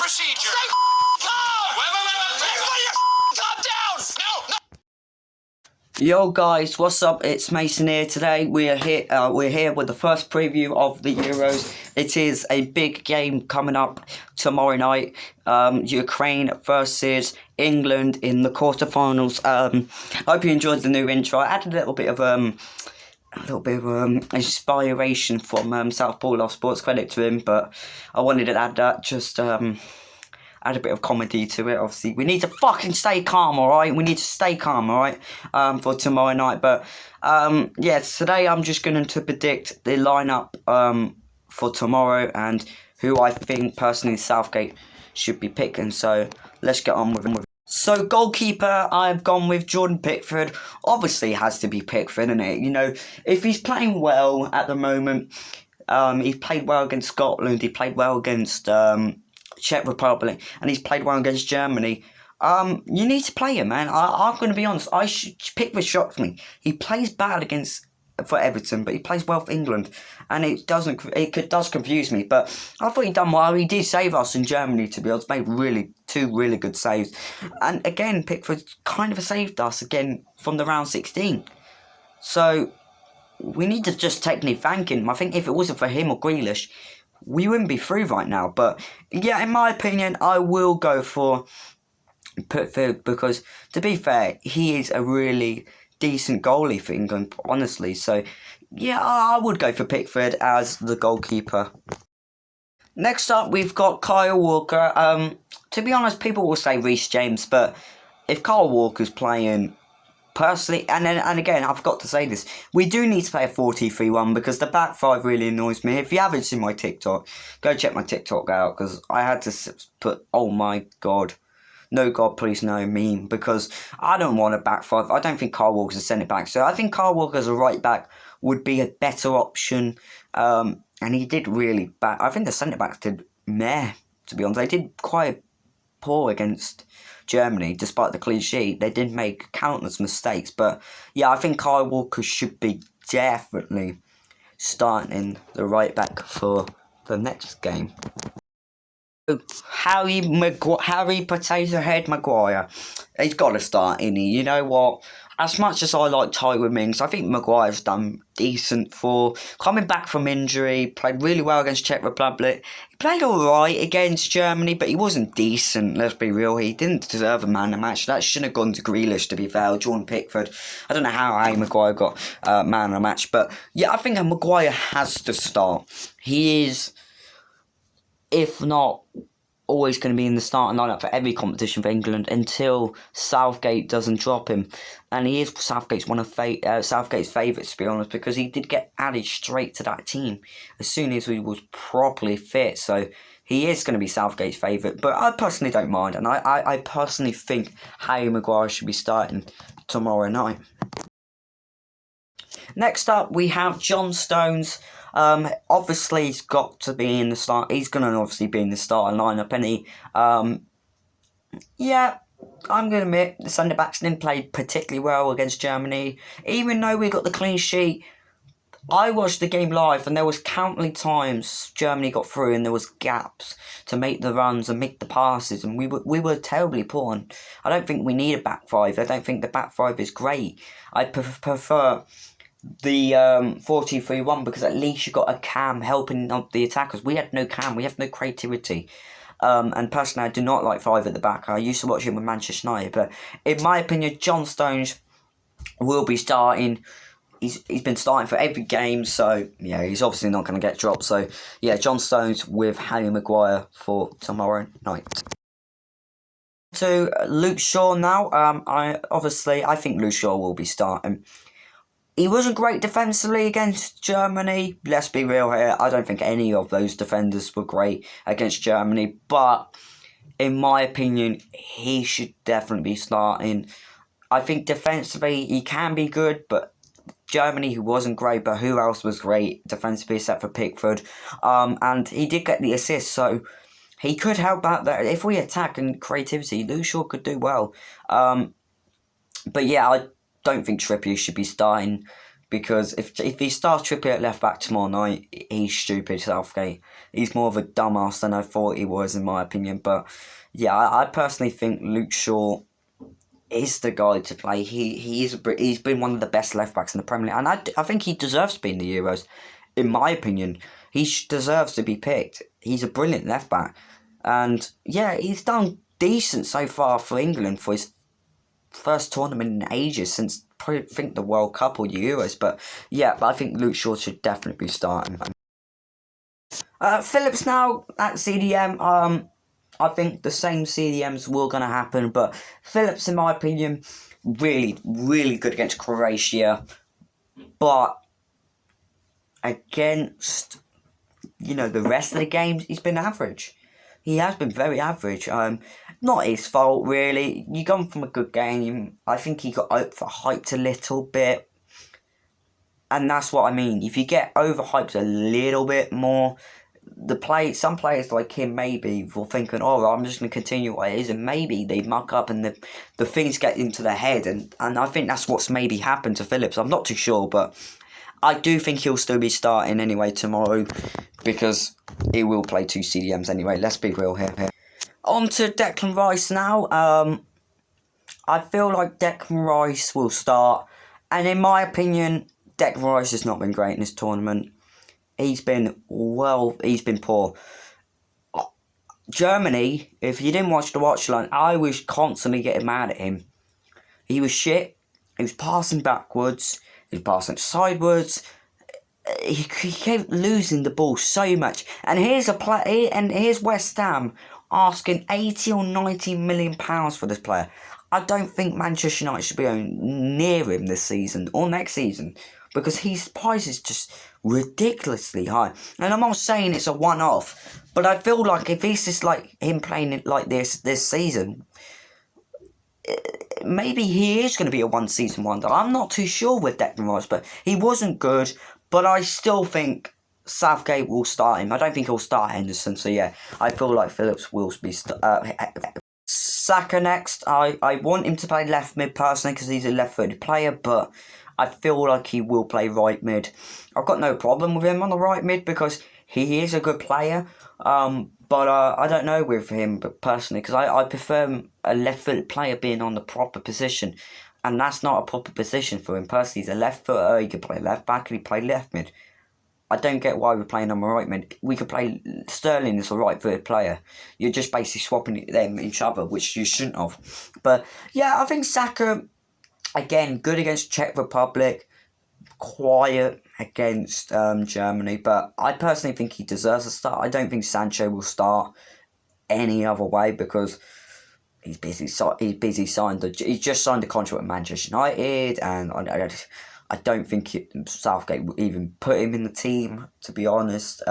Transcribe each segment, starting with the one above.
procedure. Stay calm! Wait. Everybody calm down! No. Yo guys, what's up? It's Mason here. Today we're here with the first preview of the Euros. It is a big game coming up tomorrow night. Ukraine versus England in the quarterfinals. I hope you enjoyed the new intro. I added a little bit of inspiration from South Pole Off Sports. Credit to him, but I wanted to add that just add a bit of comedy to it. Obviously, we need to fucking stay calm, alright? We need to stay calm, alright? For tomorrow night. But, yeah, today I'm just going to predict the lineup for tomorrow and who I think, personally, Southgate should be picking. So, let's get on with it. So, goalkeeper, I've gone with Jordan Pickford. Obviously, it has to be Pickford, isn't it? You know, if he's playing well at the moment, he played well against Scotland, he played well against Czech Republic, and he's played well against Germany. You need to play him, man. I'm going to be honest. Pickford shocks me. He plays bad for Everton, but he plays well for England, and it does confuse me. But I thought he'd done well. He did save us in Germany, to be honest. Made two really good saves, and again, Pickford kind of saved us again from the round 16. So we need to just technically thank him. I think if it wasn't for him or Grealish, we wouldn't be through right now. But yeah, in my opinion, I will go for Pickford because, to be fair, he is a really decent goalie for England, honestly. So yeah, I would go for Pickford as the goalkeeper. Next up, we've got Kyle Walker. To be honest, people will say Reece James, but if Kyle Walker's playing, personally, and again, I've got to say this, we do need to play a 4-2-3-1 because the back five really annoys me. If you haven't seen my TikTok, go check my TikTok out because I had to put, oh my god, no god please no meme, because I don't want a back five. I don't think Kyle Walker's a centre back, so I think Kyle Walker as a right back would be a better option. And he did really bad. I think the centre backs did meh, to be honest. They did quite poor against Germany, despite the clean sheet. They did make countless mistakes, but yeah, I think Kyle Walker should be definitely starting the right back for the next game. Harry Potato Head Maguire, he's got to start, innit? You know what? As much as I like Tyrone Mings, I think Maguire's done decent for coming back from injury. Played really well against Czech Republic. He played alright against Germany, but he wasn't decent, let's be real. He didn't deserve a man of the match. That shouldn't have gone to Grealish, to be fair. Jordan Pickford. I don't know how Harry Maguire got man of the match, but yeah, I think Maguire has to start. He is, if not always going to be in the starting lineup for every competition for England until Southgate doesn't drop him. And he is Southgate's Southgate's favourites, to be honest, because he did get added straight to that team as soon as he was properly fit. So he is going to be Southgate's favourite. But I personally don't mind, and I personally think Harry Maguire should be starting tomorrow night. Next up, we have John Stones. Obviously, he's got to be in the start. He's going to obviously be in the starting lineup, and yeah, I'm going to admit the centre backs didn't play particularly well against Germany. Even though we got the clean sheet, I watched the game live, and there was countless times Germany got through, and there was gaps to make the runs and make the passes, and we were terribly poor. And I don't think we need a back five. I don't think the back five is great. I prefer the 4-2-3-1 because at least you got a cam helping up the attackers. We had no cam, we have no creativity. And personally, I do not like five at the back. I used to watch him with Manchester United, but in my opinion, John Stones will be starting. He's been starting for every game, so yeah, he's obviously not going to get dropped. So yeah, John Stones with Harry Maguire for tomorrow night. To Luke Shaw now. I think Luke Shaw will be starting. He wasn't great defensively against Germany. Let's be real here. I don't think any of those defenders were great against Germany. But in my opinion, he should definitely be starting. I think defensively he can be good, but Germany, who wasn't great, but who else was great defensively except for Pickford? And he did get the assist, so he could help out there. If we attack and creativity, Luke Shaw could do well. But yeah, I don't think Trippier should be starting because if he starts Trippier at left back tomorrow night, he's stupid, Southgate. He's more of a dumbass than I thought he was, in my opinion. But yeah, I personally think Luke Shaw is the guy to play. He's been one of the best left backs in the Premier League, and I think he deserves to be in the Euros. In my opinion, he deserves to be picked. He's a brilliant left back, and yeah, he's done decent so far for England for his first tournament in ages since probably think the World Cup or the Euros. But yeah, I think Luke Shaw should definitely be starting. Phillips now at CDM. I think the same CDMs were going to happen, but Phillips, in my opinion, really, really good against Croatia. But against, the rest of the games, he's been average. He has been very average. Not his fault, really. You gone from a good game. I think he got overhyped a little bit. And that's what I mean. If you get overhyped a little bit more, some players like him maybe will thinking, I'm just going to continue what it is, and maybe they muck up and the things get into their head, and I think that's what's maybe happened to Phillips. I'm not too sure, but I do think he'll still be starting anyway tomorrow, because he will play 2 CDMs anyway. Let's be real here. On to Declan Rice now. I feel like Declan Rice will start, and in my opinion, Declan Rice has not been great in this tournament. He's been poor. Germany, if you didn't watch the watchline, I was constantly getting mad at him. He was shit. He was passing backwards. He was passing sideways. He kept losing the ball so much. And here's West Ham asking 80 or 90 million pounds for this player. I don't think Manchester United should be going near him this season or next season, because his price is just ridiculously high. And I'm not saying it's a one-off, but I feel like if he's just like him playing it like this season, maybe he is going to be a one-season wonder. I'm not too sure with Declan Rice, but he wasn't good. But I still think Southgate will start him. I don't think he'll start Henderson. So yeah, I feel like Phillips will be Saka next. I want him to play left mid personally because he's a left-footed player, but I feel like he will play right mid. I've got no problem with him on the right mid because he is a good player. But I don't know with him personally, because I prefer a left-footed player being on the proper position. And that's not a proper position for him personally. He's a left footer, he could play left back, and he play left mid. I don't get why we're playing on the right mid. We could play Sterling as a right footed player. You're just basically swapping them each other, which you shouldn't have. But yeah, I think Saka, again, good against Czech Republic, quiet against Germany. But I personally think he deserves a start. I don't think Sancho will start any other way because he's just signed a contract with Manchester United, and I don't think Southgate will even put him in the team, to be honest.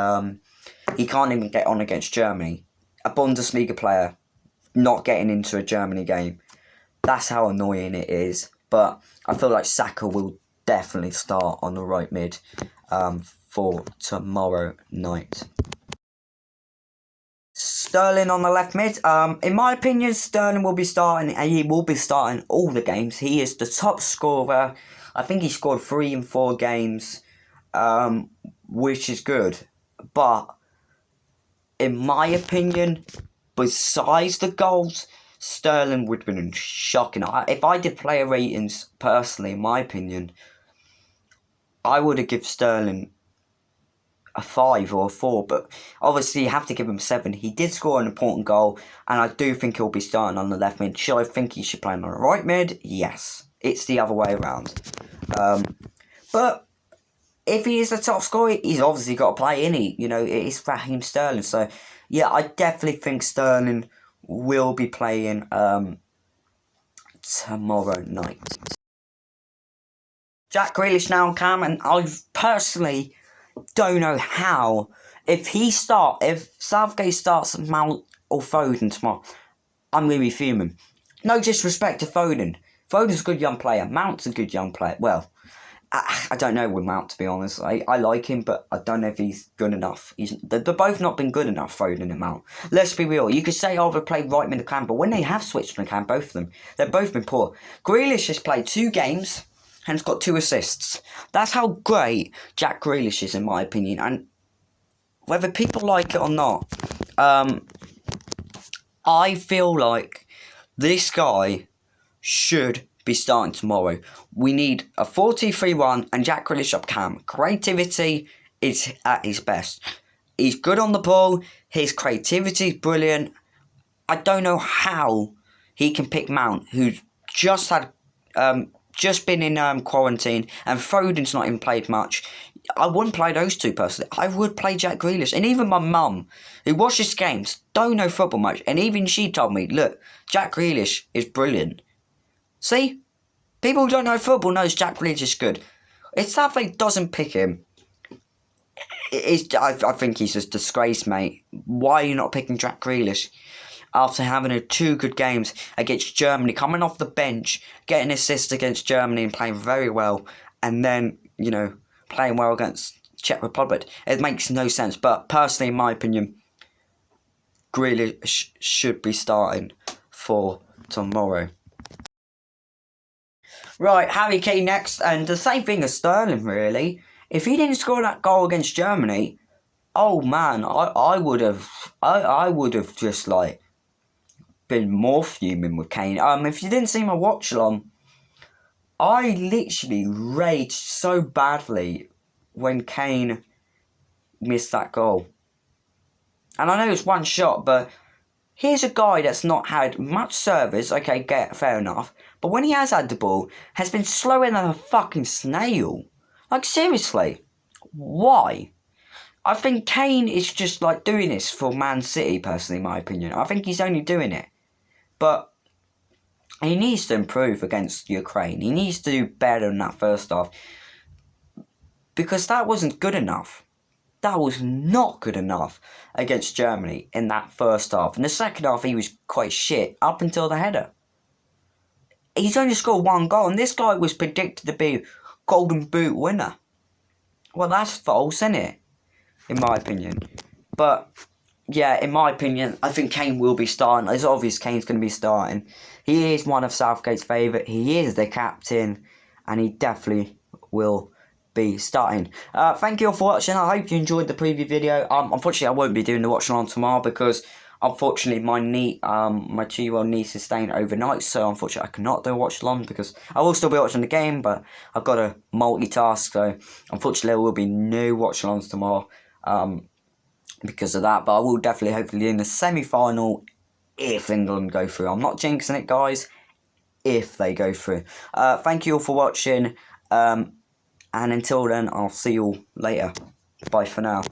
He can't even get on against Germany. A Bundesliga player not getting into a Germany game. That's how annoying it is. But I feel like Saka will definitely start on the right mid for tomorrow night. Sterling on the left mid. In my opinion, Sterling will be starting, and he will be starting all the games. He is the top scorer. I think he scored 3 in 4 games, which is good. But in my opinion, besides the goals, Sterling would have been shocking. If I did player ratings personally, in my opinion, I would have given Sterling a 5 or a 4, but obviously you have to give him 7. He did score an important goal, and I do think he'll be starting on the left mid. Should I think he should play on the right mid? Yes. It's the other way around. But if he is the top scorer, he's obviously got to play, innit? It's Raheem Sterling. So, yeah, I definitely think Sterling will be playing tomorrow night. Jack Grealish now, Cam, and I personally don't know how. If Southgate starts Mount or Foden tomorrow, I'm going to be fuming. No disrespect to Foden. Foden's a good young player. Mount's a good young player. Well, I don't know with Mount, to be honest. I like him, but I don't know if he's good enough. They've both not been good enough, Foden and Mount. Let's be real. You could say, they played right mid the camp, but when they have switched from the camp, both of them, they've both been poor. Grealish has played 2 games. and has got 2 assists. That's how great Jack Grealish is, in my opinion. And whether people like it or not, I feel like this guy should be starting tomorrow. We need a 4-2-3-1 and Jack Grealish up cam. Creativity is at his best. He's good on the ball. His creativity is brilliant. I don't know how he can pick Mount, who's just been in quarantine, and Foden's not even played much. I wouldn't play those two personally. I would play Jack Grealish. And even my mum, who watches games, don't know football much, and even she told me, look, Jack Grealish is brilliant. See? People who don't know football knows Jack Grealish is good. If Southgate doesn't pick him, I think he's just disgraced, mate. Why are you not picking Jack Grealish? After having 2 good games against Germany, coming off the bench, getting assists against Germany and playing very well, and then, you know, playing well against Czech Republic. It makes no sense, but personally, in my opinion, Grealish should be starting for tomorrow. Right, Harry Kane next, and the same thing as Sterling, really. If he didn't score that goal against Germany, oh man, I would have just like been more fuming with Kane. If you didn't see my watch along, I literally raged so badly when Kane missed that goal. And I know it's one shot, but here's a guy that's not had much service. Okay, fair enough. But when he has had the ball, has been slower than a fucking snail. Like, seriously, why? I think Kane is just like doing this for Man City, personally, in my opinion. I think he's only doing it. But he needs to improve against Ukraine. He needs to do better than that first half. Because that wasn't good enough. That was not good enough against Germany in that first half. In the second half, he was quite shit up until the header. He's only scored 1 goal, and this guy was predicted to be Golden Boot winner. Well, that's false, isn't it? In my opinion. But, yeah, in my opinion, I think Kane will be starting. It's obvious Kane's going to be starting. He is one of Southgate's favourite. He is the captain. And he definitely will be starting. Thank you all for watching. I hope you enjoyed the preview video. Unfortunately, I won't be doing the watch along tomorrow because unfortunately my 2-year-old niece is staying overnight, so unfortunately I cannot do a watch along because I will still be watching the game, but I've got to multitask, so unfortunately there will be no watch alongs tomorrow because of that. But I will definitely hopefully in the semi-final if England go through. I'm not jinxing it, guys, if they go through. Thank you all for watching. And until then, I'll see you all later. Bye for now.